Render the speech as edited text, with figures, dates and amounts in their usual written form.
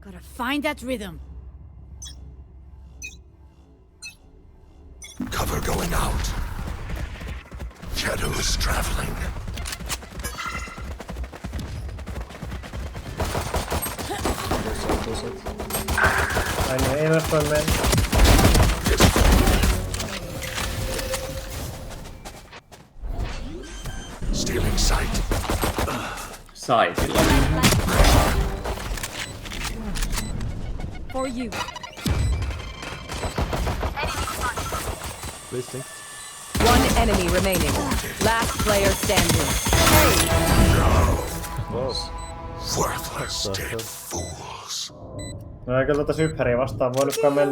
Gotta find that rhythm. Cover going out. Shadows traveling. Ai niin, ei ole voi mennä. Stealing sight. Saitilla. For you. Listing. One enemy remaining. Last player standing. Wow. Worthless dead fools. No eikö syppäriä vastaan voinutkaan mennä.